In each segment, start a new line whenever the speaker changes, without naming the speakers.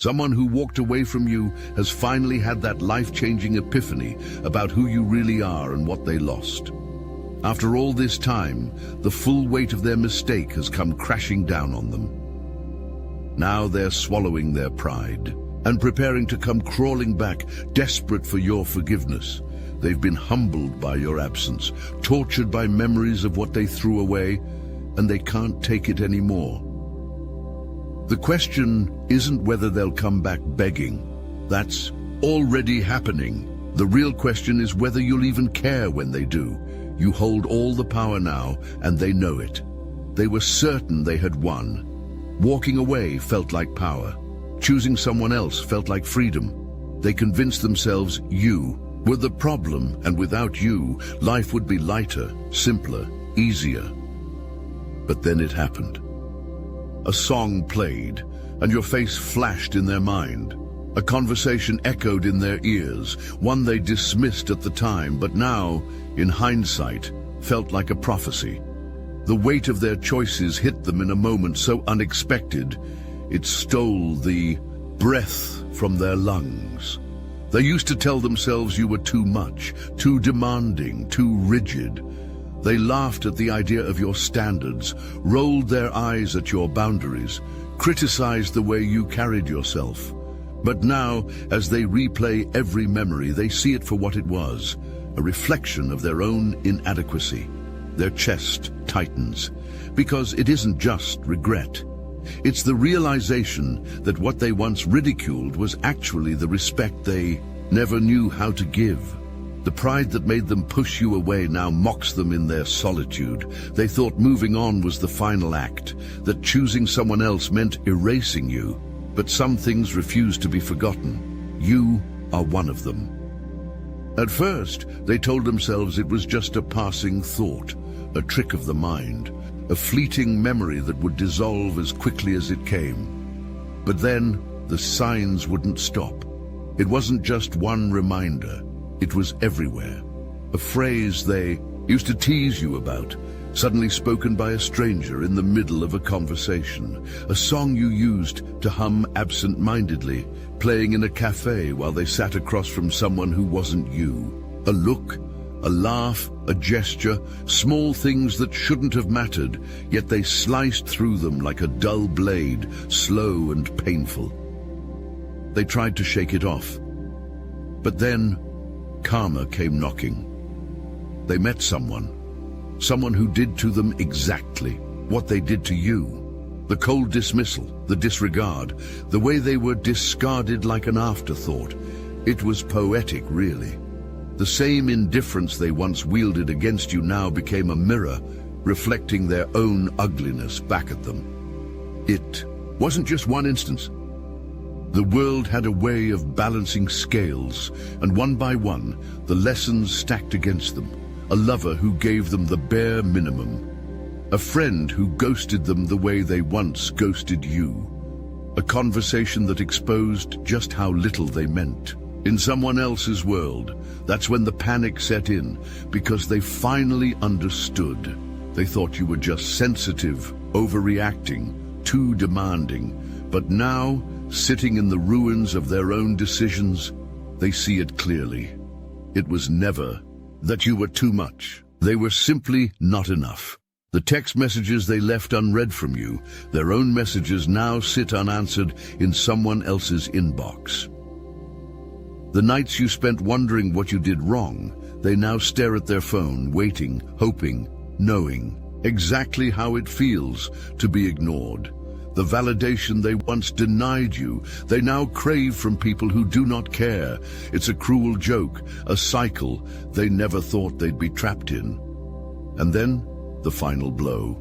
Someone who walked away from you has finally had that life-changing epiphany about who you really are and what they lost. After all this time, the full weight of their mistake has come crashing down on them. Now they're swallowing their pride and preparing to come crawling back, desperate for your forgiveness. They've been humbled by your absence, tortured by memories of what they threw away, and they can't take it anymore. The question isn't whether they'll come back begging. That's already happening. The real question is whether you'll even care when they do. You hold all the power now, and they know it. They were certain they had won. Walking away felt like power. Choosing someone else felt like freedom. They convinced themselves you were the problem, and without you, life would be lighter, simpler, easier. But then it happened. A song played, and your face flashed in their mind. A conversation echoed in their ears, one they dismissed at the time, but now, in hindsight, felt like a prophecy. The weight of their choices hit them in a moment so unexpected, it stole the breath from their lungs. They used to tell themselves you were too much, too demanding, too rigid. They laughed at the idea of your standards, rolled their eyes at your boundaries, criticized the way you carried yourself. But now, as they replay every memory, they see it for what it was, a reflection of their own inadequacy. Their chest tightens, because it isn't just regret. It's the realization that what they once ridiculed was actually the respect they never knew how to give. The pride that made them push you away now mocks them in their solitude. They thought moving on was the final act, that choosing someone else meant erasing you. But some things refuse to be forgotten. You are one of them. At first, they told themselves it was just a passing thought, a trick of the mind, a fleeting memory that would dissolve as quickly as it came. But then, the signs wouldn't stop. It wasn't just one reminder. It was everywhere. A phrase they used to tease you about, suddenly spoken by a stranger in the middle of a conversation. A song you used to hum absent-mindedly, playing in a cafe while they sat across from someone who wasn't you. A look, a laugh, a gesture, small things that shouldn't have mattered, yet they sliced through them like a dull blade, slow and painful. They tried to shake it off. But then, karma came knocking. They met someone who did to them exactly what they did to you. The cold dismissal, the disregard, the way they were discarded like an afterthought. It was poetic, really. The same indifference they once wielded against you now became a mirror, reflecting their own ugliness back at them. It wasn't just one instance. The world had a way of balancing scales, and one by one, the lessons stacked against them. A lover who gave them the bare minimum. A friend who ghosted them the way they once ghosted you. A conversation that exposed just how little they meant. In someone else's world, that's when the panic set in, because they finally understood. They thought you were just sensitive, overreacting, too demanding. But now, sitting in the ruins of their own decisions, they see it clearly. It was never that you were too much. They were simply not enough. The text messages they left unread from you, their own messages now sit unanswered in someone else's inbox. The nights you spent wondering what you did wrong, they now stare at their phone, waiting, hoping, knowing exactly how it feels to be ignored. The validation they once denied you, they now crave from people who do not care. It's a cruel joke, a cycle they never thought they'd be trapped in. And then, the final blow.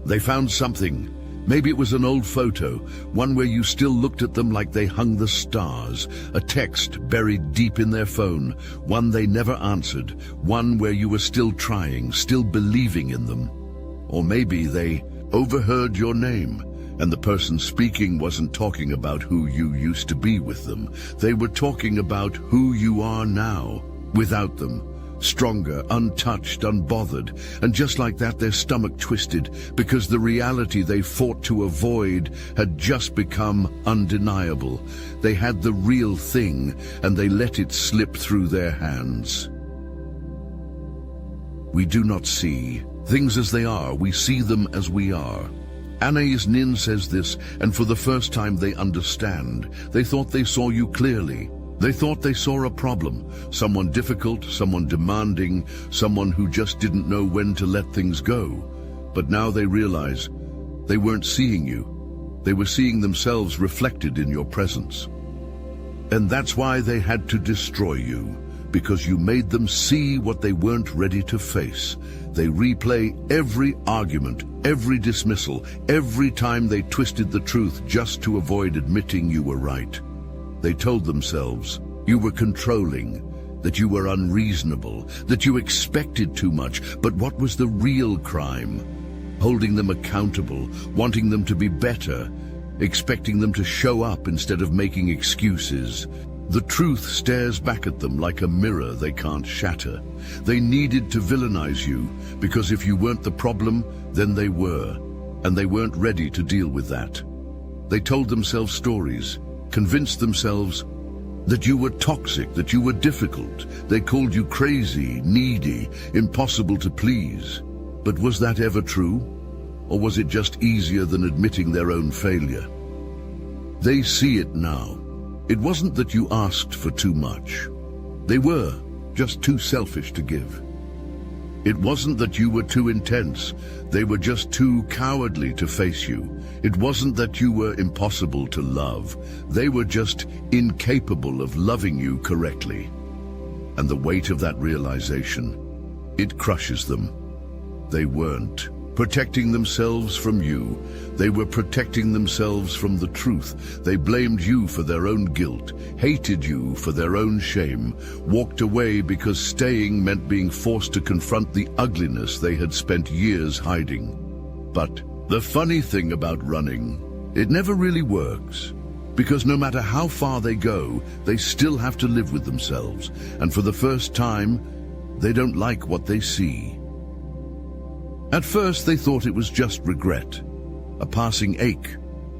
They found something. Maybe it was an old photo, one where you still looked at them like they hung the stars. A text buried deep in their phone, one they never answered, one where you were still trying, still believing in them. Or maybe they overheard your name, and the person speaking wasn't talking about who you used to be with them. They were talking about who you are now, without them. stronger, untouched, unbothered, and just like that their stomach twisted because the reality they fought to avoid had just become undeniable. They had the real thing, and they let it slip through their hands. We do not see things as they are, we see them as we are. Anais Nin says this, and for the first time they understand. They thought they saw you clearly. They thought they saw a problem, someone difficult, someone demanding, someone who just didn't know when to let things go. But now they realize they weren't seeing you. They were seeing themselves reflected in your presence. And that's why they had to destroy you, because you made them see what they weren't ready to face. They replay every argument, every dismissal, every time they twisted the truth just to avoid admitting you were right. They told themselves you were controlling, that you were unreasonable, that you expected too much. But what was the real crime? Holding them accountable, wanting them to be better, expecting them to show up instead of making excuses. The truth stares back at them like a mirror they can't shatter. They needed to villainize you, because if you weren't the problem, then they were, and they weren't ready to deal with that. They told themselves stories, convinced themselves that you were toxic, that you were difficult. They called you crazy, needy, impossible to please. But was that ever true? Or was it just easier than admitting their own failure? They see it now. It wasn't that you asked for too much. They were just too selfish to give. It wasn't that you were too intense. They were just too cowardly to face you. It wasn't that you were impossible to love. They were just incapable of loving you correctly. And the weight of that realization, it crushes them. They weren't protecting themselves from you. They were protecting themselves from the truth. They blamed you for their own guilt, hated you for their own shame, walked away because staying meant being forced to confront the ugliness they had spent years hiding. But the funny thing about running, it never really works. Because no matter how far they go, they still have to live with themselves. And for the first time, they don't like what they see. At first, they thought it was just regret, a passing ache,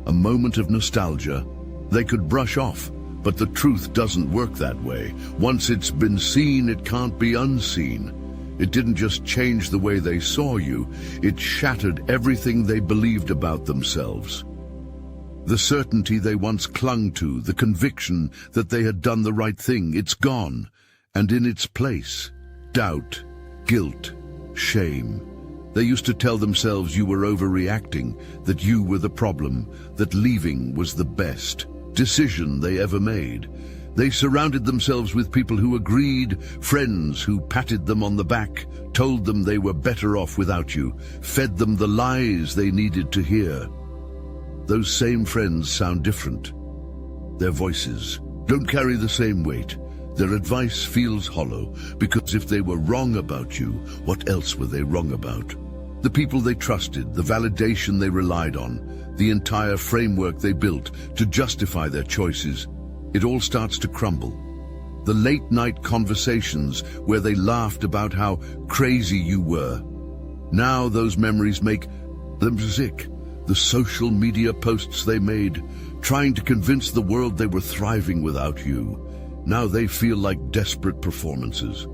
a moment of nostalgia they could brush off. But the truth doesn't work that way. Once it's been seen, it can't be unseen. It didn't just change the way they saw you, it shattered everything they believed about themselves. The certainty they once clung to, the conviction that they had done the right thing, it's gone. And in its place, doubt, guilt, shame. They used to tell themselves you were overreacting, that you were the problem, that leaving was the best decision they ever made. They surrounded themselves with people who agreed, friends who patted them on the back, told them they were better off without you, fed them the lies they needed to hear. Those same friends sound different. Their voices don't carry the same weight. Their advice feels hollow, because if they were wrong about you, what else were they wrong about? The people they trusted, the validation they relied on, the entire framework they built to justify their choices, it all starts to crumble. The late-night conversations where they laughed about how crazy you were. Now those memories make them sick. The social media posts they made, trying to convince the world they were thriving without you. Now they feel like desperate performances.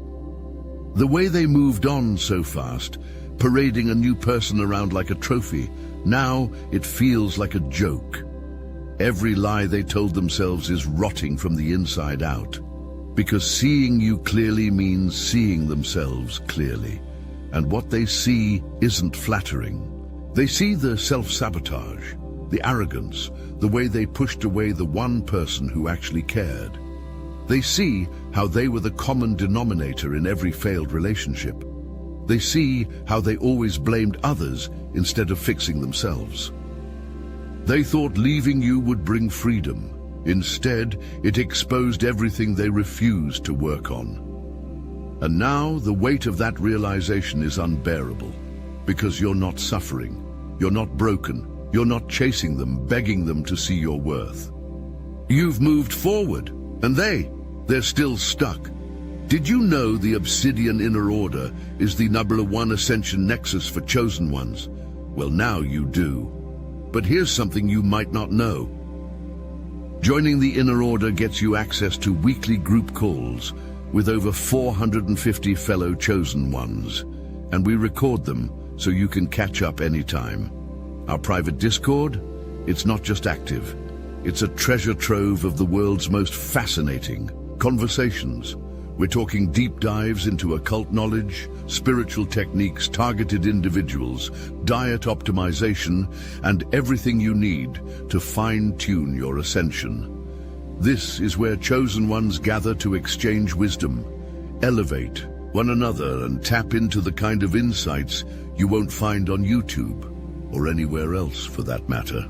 The way they moved on so fast, parading a new person around like a trophy, now it feels like a joke. Every lie they told themselves is rotting from the inside out. Because seeing you clearly means seeing themselves clearly. And what they see isn't flattering. They see the self-sabotage, the arrogance, the way they pushed away the one person who actually cared. They see how they were the common denominator in every failed relationship. They see how they always blamed others instead of fixing themselves. They thought leaving you would bring freedom. Instead, it exposed everything they refused to work on. And now the weight of that realization is unbearable, because you're not suffering, you're not broken, you're not chasing them, begging them to see your worth. You've moved forward, and they're still stuck. Did you know the Obsidian Inner Order is the #1 ascension nexus for chosen ones? Well, now you do. But here's something you might not know. Joining the Inner Order gets you access to weekly group calls with over 450 fellow chosen ones, and we record them so you can catch up anytime. Our private Discord, it's not just active, it's a treasure trove of the world's most fascinating conversations. We're talking deep dives into occult knowledge, spiritual techniques, targeted individuals, diet optimization, and everything you need to fine-tune your ascension. This is where chosen ones gather to exchange wisdom, elevate one another, and tap into the kind of insights you won't find on YouTube, or anywhere else for that matter.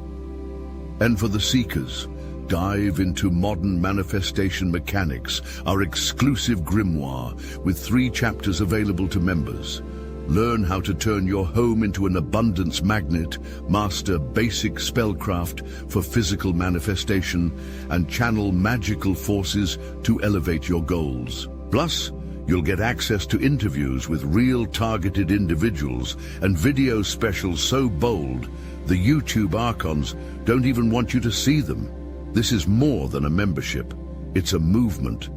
And for the seekers, dive into modern manifestation mechanics, our exclusive grimoire with 3 chapters available to members. Learn how to turn your home into an abundance magnet, master basic spellcraft for physical manifestation, and channel magical forces to elevate your goals. Plus, you'll get access to interviews with real targeted individuals and video specials so bold, the YouTube archons don't even want you to see them. This is more than a membership, it's a movement.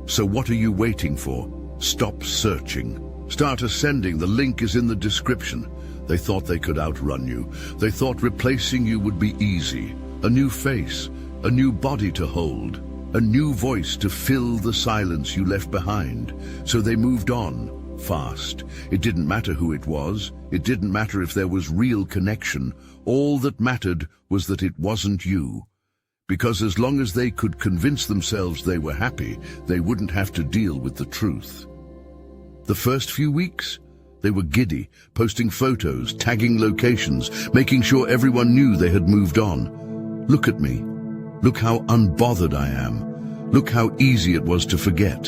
So what are you waiting for? Stop searching. Start ascending. The link is in the description. They thought they could outrun you. They thought replacing you would be easy. A new face, a new body to hold, a new voice to fill the silence you left behind. So they moved on, fast. It didn't matter who it was. It didn't matter if there was real connection. All that mattered was that it wasn't you. Because as long as they could convince themselves they were happy, they wouldn't have to deal with the truth. The first few weeks, they were giddy, posting photos, tagging locations, making sure everyone knew they had moved on. Look at me. Look how unbothered I am. Look how easy it was to forget.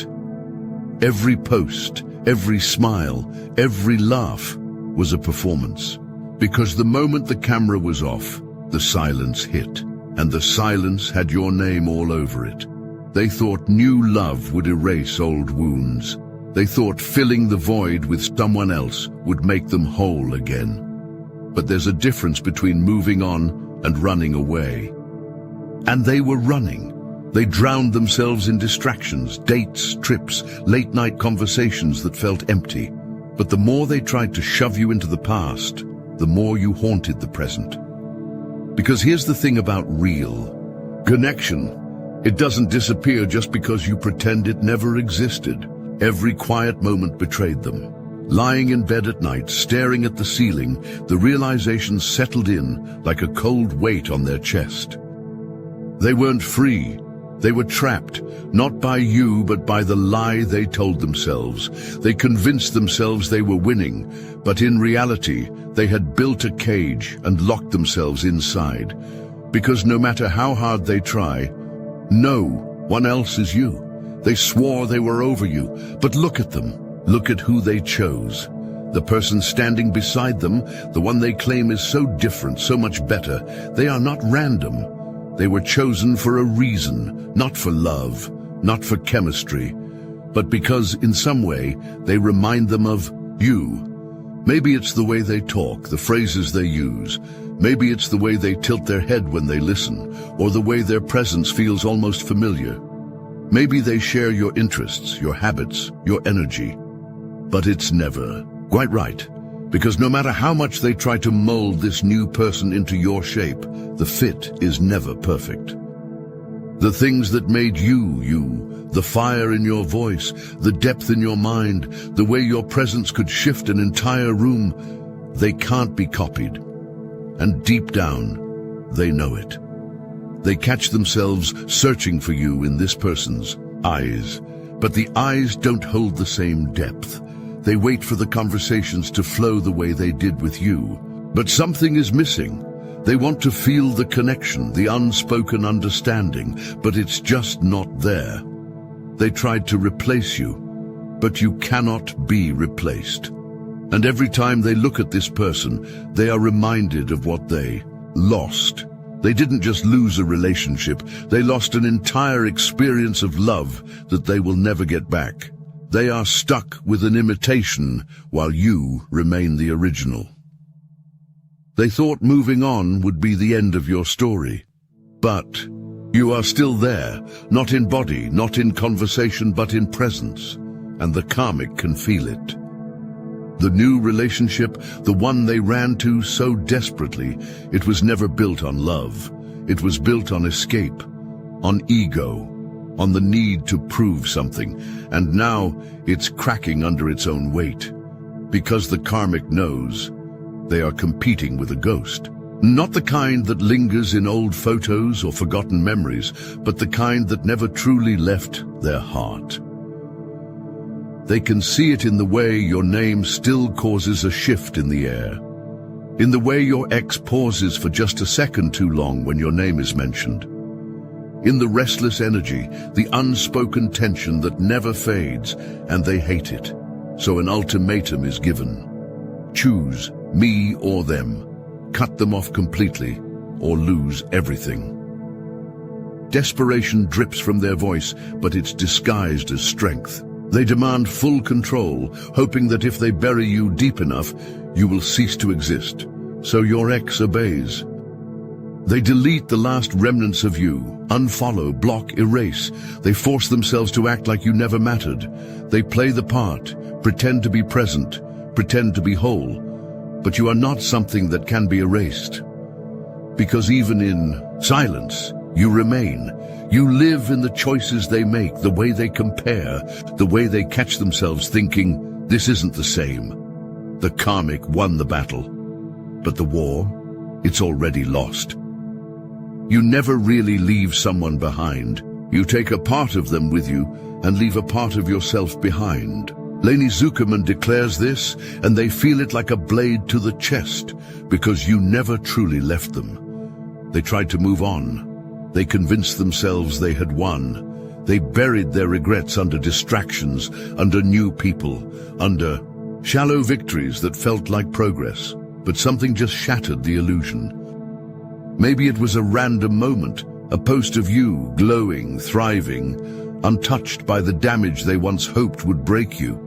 Every post, every smile, every laugh was a performance. Because the moment the camera was off, the silence hit. And the silence had your name all over it. They thought new love would erase old wounds. They thought filling the void with someone else would make them whole again. But there's a difference between moving on and running away. And they were running. They drowned themselves in distractions, dates, trips, late-night conversations that felt empty. But the more they tried to shove you into the past, the more you haunted the present. Because here's the thing about real connection. It doesn't disappear just because you pretend it never existed. Every quiet moment betrayed them. Lying in bed at night, staring at the ceiling, the realization settled in like a cold weight on their chest. They weren't free. They were trapped, not by you, but by the lie they told themselves. They convinced themselves they were winning, but in reality, they had built a cage and locked themselves inside. Because no matter how hard they try, no one else is you. They swore they were over you, but look at them. Look at who they chose. The person standing beside them, the one they claim is so different, so much better, they are not random. They were chosen for a reason, not for love, not for chemistry, but because in some way they remind them of you. Maybe it's the way they talk, the phrases they use. Maybe it's the way they tilt their head when they listen, or the way their presence feels almost familiar. Maybe they share your interests, your habits, your energy. But it's never quite right, because no matter how much they try to mold this new person into your shape, the fit is never perfect. The things that made you, you, the fire in your voice, the depth in your mind, the way your presence could shift an entire room, they can't be copied. And deep down, they know it. They catch themselves searching for you in this person's eyes, but the eyes don't hold the same depth. They wait for the conversations to flow the way they did with you. But something is missing. They want to feel the connection, the unspoken understanding, but it's just not there. They tried to replace you, but you cannot be replaced. And every time they look at this person, they are reminded of what they lost. They didn't just lose a relationship, they lost an entire experience of love that they will never get back. They are stuck with an imitation while you remain the original. They thought moving on would be the end of your story. But you are still there, not in body, not in conversation, but in presence. And the karmic can feel it. The new relationship, the one they ran to so desperately, it was never built on love. It was built on escape, on ego, on the need to prove something. And now it's cracking under its own weight. Because the karmic knows they are competing with a ghost. Not the kind that lingers in old photos or forgotten memories, but the kind that never truly left their heart. They can see it in the way your name still causes a shift in the air, in the way your ex pauses for just a second too long when your name is mentioned, in the restless energy, the unspoken tension that never fades, and they hate it. So an ultimatum is given. Choose me or them. Cut them off completely, or lose everything. Desperation drips from their voice, but it's disguised as strength. They demand full control, hoping that if they bury you deep enough, you will cease to exist. So your ex obeys. They delete the last remnants of you, unfollow, block, erase. They force themselves to act like you never mattered. They play the part, pretend to be present, pretend to be whole. But you are not something that can be erased. Because even in silence, you remain. You live in the choices they make, the way they compare, the way they catch themselves thinking, this isn't the same. The karmic won the battle. But the war, it's already lost. You never really leave someone behind. You take a part of them with you and leave a part of yourself behind. Leni Zuckerman declares this, and they feel it like a blade to the chest, because you never truly left them. They tried to move on. They convinced themselves they had won. They buried their regrets under distractions, under new people, under shallow victories that felt like progress. But something just shattered the illusion. Maybe it was a random moment, a post of you, glowing, thriving, untouched by the damage they once hoped would break you.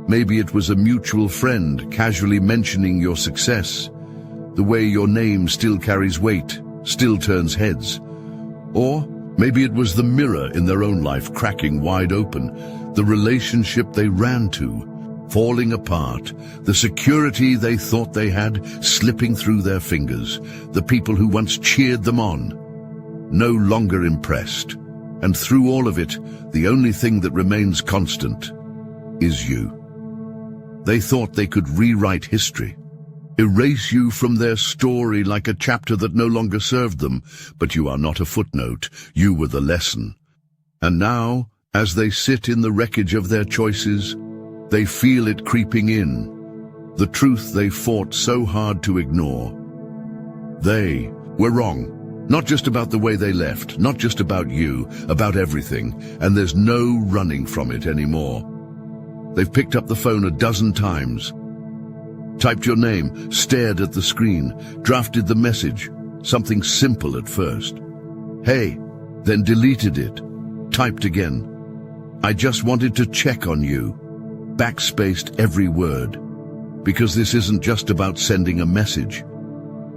Maybe it was a mutual friend casually mentioning your success, the way your name still carries weight, still turns heads. Or maybe it was the mirror in their own life cracking wide open, the relationship they ran to, falling apart, the security they thought they had slipping through their fingers, the people who once cheered them on, no longer impressed. And through all of it, the only thing that remains constant is you. They thought they could rewrite history, erase you from their story like a chapter that no longer served them, but you are not a footnote, you were the lesson. And now, as they sit in the wreckage of their choices, they feel it creeping in, the truth they fought so hard to ignore. They were wrong, not just about the way they left, not just about you, about everything, and there's no running from it anymore. They've picked up the phone a dozen times, typed your name, stared at the screen, drafted the message, something simple at first. Hey, then deleted it, typed again. I just wanted to check on you, backspaced every word. Because this isn't just about sending a message.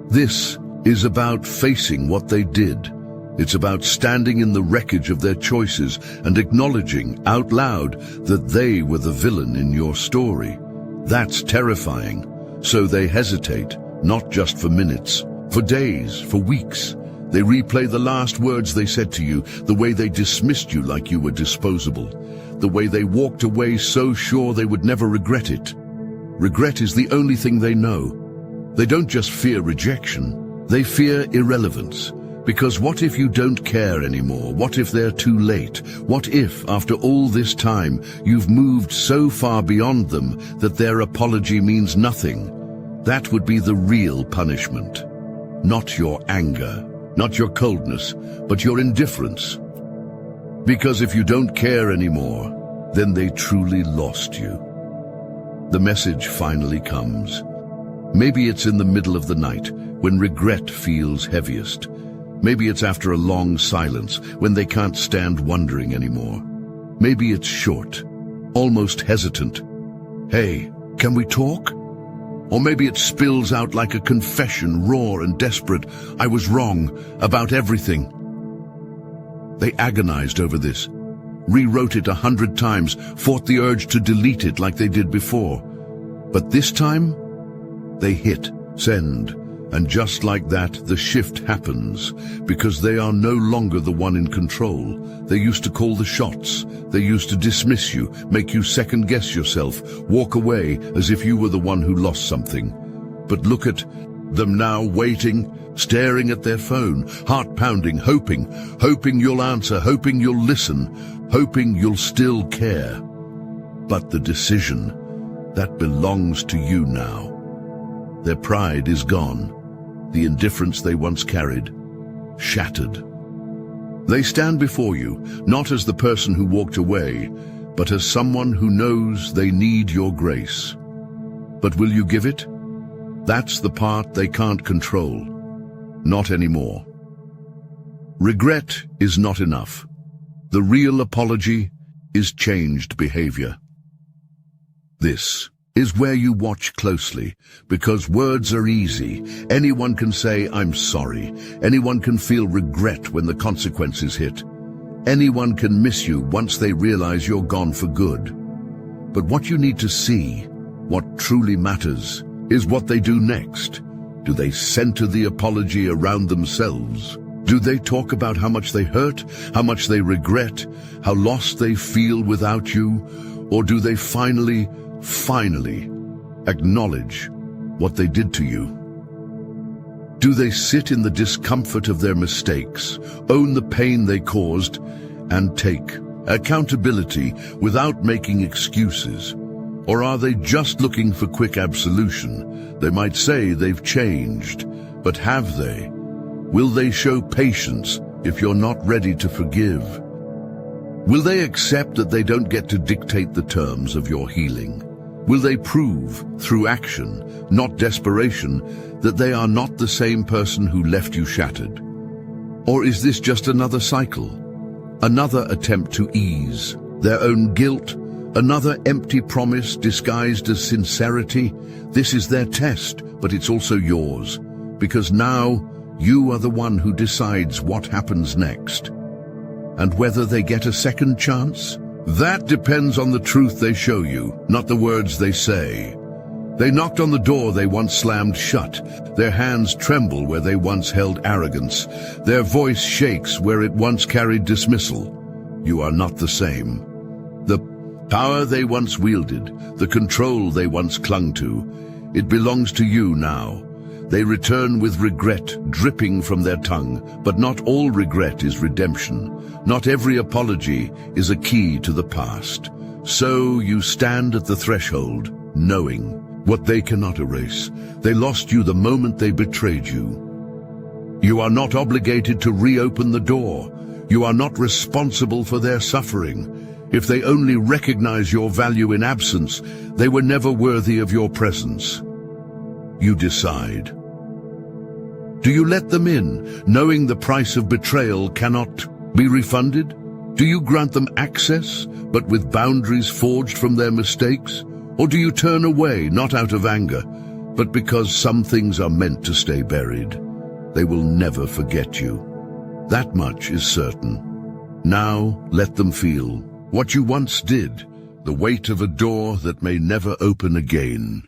This is about facing what they did. It's about standing in the wreckage of their choices and acknowledging out loud that they were the villain in your story. That's terrifying. So they hesitate, not just for minutes, for days, for weeks. They replay the last words they said to you, the way they dismissed you like you were disposable, the way they walked away so sure they would never regret it. Regret is the only thing they know. They don't just fear rejection, they fear irrelevance. Because what if you don't care anymore? What if they're too late? What if, after all this time, you've moved so far beyond them that their apology means nothing? That would be the real punishment. Not your anger, not your coldness, but your indifference. Because if you don't care anymore, then they truly lost you. The message finally comes. Maybe it's in the middle of the night, when regret feels heaviest. Maybe it's after a long silence, when they can't stand wondering anymore. Maybe it's short. almost hesitant. "Hey, can we talk?" Or maybe it spills out like a confession, raw and desperate. "I was wrong about everything." They agonized over this, rewrote it 100 times, fought the urge to delete it like they did before. But this time, they hit send. And just like that, the shift happens, because they are no longer the one in control. They used to call the shots. They used to dismiss you, make you second-guess yourself, walk away as if you were the one who lost something. But look at them now, waiting, staring at their phone, heart-pounding, hoping you'll answer, hoping you'll listen, hoping you'll still care. But the decision, that belongs to you now. Their pride is gone. The indifference they once carried, shattered. They stand before you, not as the person who walked away, but as someone who knows they need your grace. But will you give it? That's the part they can't control. Not anymore. Regret is not enough. The real apology is changed behavior. This is where you watch closely, because words are easy. Anyone can say, "I'm sorry." Anyone can feel regret when the consequences hit. Anyone can miss you once they realize you're gone for good. But what you need to see, what truly matters, is what they do next. Do they center the apology around themselves? Do they talk about how much they hurt, how much they regret, how lost they feel without you? Or do they finally acknowledge what they did to you? Do they sit in the discomfort of their mistakes, own the pain they caused, and take accountability without making excuses? Or are they just looking for quick absolution? They might say they've changed, but have they? Will they show patience if you're not ready to forgive? Will they accept that they don't get to dictate the terms of your healing? Will they prove, through action, not desperation, that they are not the same person who left you shattered? Or is this just another cycle? Another attempt to ease their own guilt? Another empty promise disguised as sincerity? This is their test, but it's also yours, because now you are the one who decides what happens next. And whether they get a second chance? That depends on the truth they show you, not the words they say. They knocked on the door they once slammed shut. Their hands tremble where they once held arrogance. Their voice shakes where it once carried dismissal. You are not the same. The power they once wielded, the control they once clung to, it belongs to you now. They return with regret dripping from their tongue, but not all regret is redemption. Not every apology is a key to the past. So you stand at the threshold, knowing what they cannot erase. They lost you the moment they betrayed you. You are not obligated to reopen the door. You are not responsible for their suffering. If they only recognize your value in absence, they were never worthy of your presence. You decide. Do you let them in, knowing the price of betrayal cannot be refunded? Do you grant them access, but with boundaries forged from their mistakes? Or do you turn away, not out of anger, but because some things are meant to stay buried? They will never forget you. That much is certain. Now let them feel what you once did, the weight of a door that may never open again.